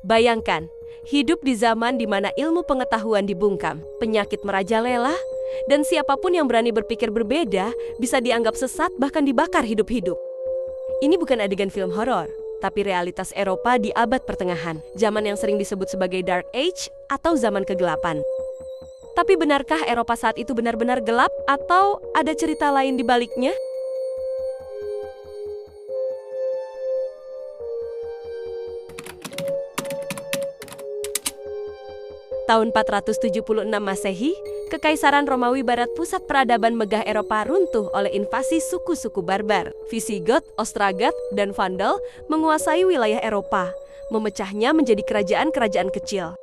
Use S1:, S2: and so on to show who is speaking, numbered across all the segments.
S1: Bayangkan, hidup di zaman di mana ilmu pengetahuan dibungkam, penyakit merajalela, dan siapapun yang berani berpikir berbeda bisa dianggap sesat bahkan dibakar hidup-hidup. Ini bukan adegan film horor, tapi realitas Eropa di abad pertengahan, zaman yang sering disebut sebagai Dark Age atau zaman kegelapan. Tapi benarkah Eropa saat itu benar-benar gelap atau ada cerita lain di baliknya? Tahun 476 Masehi, Kekaisaran Romawi Barat, pusat peradaban megah Eropa, runtuh oleh invasi suku-suku barbar. Visigoth, Ostrogoth, dan Vandal menguasai wilayah Eropa, memecahnya menjadi kerajaan-kerajaan kecil.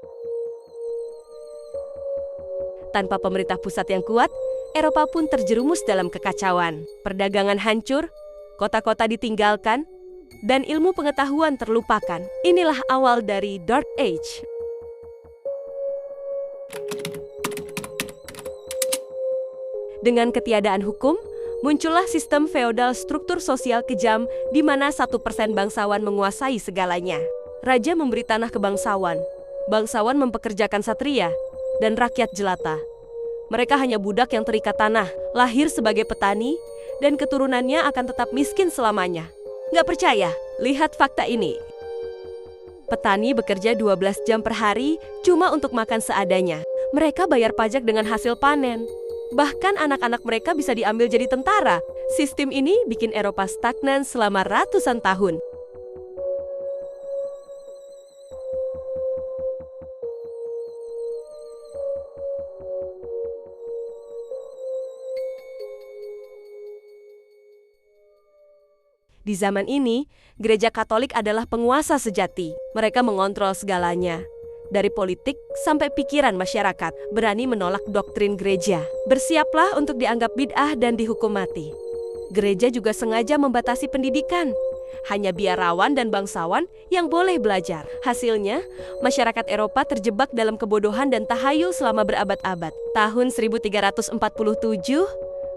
S1: Tanpa pemerintah pusat yang kuat, Eropa pun terjerumus dalam kekacauan. Perdagangan hancur, kota-kota ditinggalkan, dan ilmu pengetahuan terlupakan. Inilah awal dari Dark Age. Dengan ketiadaan hukum, muncullah sistem feodal, struktur sosial kejam di mana 1% bangsawan menguasai segalanya. Raja memberi tanah ke bangsawan, bangsawan mempekerjakan satria, dan rakyat jelata. Mereka hanya budak yang terikat tanah, lahir sebagai petani, dan keturunannya akan tetap miskin selamanya. Nggak percaya? Lihat fakta ini. Petani bekerja 12 jam per hari cuma untuk makan seadanya. Mereka bayar pajak dengan hasil panen. Bahkan anak-anak mereka bisa diambil jadi tentara. Sistem ini bikin Eropa stagnan selama ratusan tahun. Di zaman ini, Gereja Katolik adalah penguasa sejati. Mereka mengontrol segalanya. Dari politik sampai pikiran masyarakat, berani menolak doktrin gereja. Bersiaplah untuk dianggap bid'ah dan dihukum mati. Gereja juga sengaja membatasi pendidikan. Hanya biarawan dan bangsawan yang boleh belajar. Hasilnya, masyarakat Eropa terjebak dalam kebodohan dan tahayul selama berabad-abad. Tahun 1347,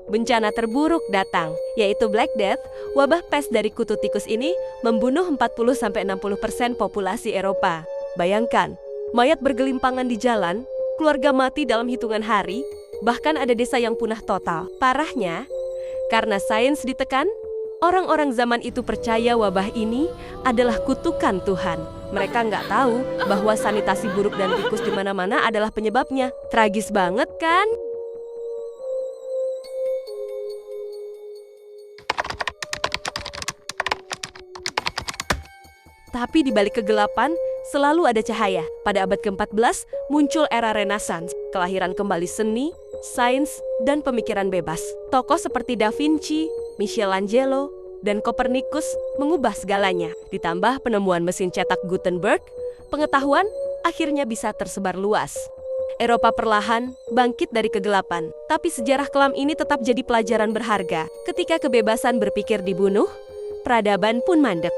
S1: bencana terburuk datang, yaitu Black Death. Wabah pes dari kutu tikus ini membunuh 40-60% populasi Eropa. Bayangkan, mayat bergelimpangan di jalan, keluarga mati dalam hitungan hari, bahkan ada desa yang punah total. Parahnya, karena sains ditekan, orang-orang zaman itu percaya wabah ini adalah kutukan Tuhan. Mereka nggak tahu bahwa sanitasi buruk dan tikus di mana-mana adalah penyebabnya. Tragis banget kan? Tapi di balik kegelapan, selalu ada cahaya. Pada abad ke-14, muncul era Renaissance, kelahiran kembali seni, sains, dan pemikiran bebas. Tokoh seperti Da Vinci, Michelangelo, dan Copernicus mengubah segalanya. Ditambah penemuan mesin cetak Gutenberg, pengetahuan akhirnya bisa tersebar luas. Eropa perlahan bangkit dari kegelapan, tapi sejarah kelam ini tetap jadi pelajaran berharga. Ketika kebebasan berpikir dibunuh, peradaban pun mandek.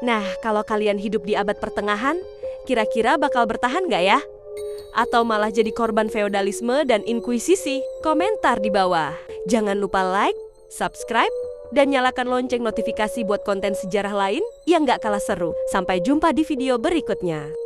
S1: Nah, kalau kalian hidup di abad pertengahan, kira-kira bakal bertahan nggak ya? Atau malah jadi korban feodalisme dan inkuisisi? Komentar di bawah. Jangan lupa like, subscribe, dan nyalakan lonceng notifikasi buat konten sejarah lain yang nggak kalah seru. Sampai jumpa di video berikutnya.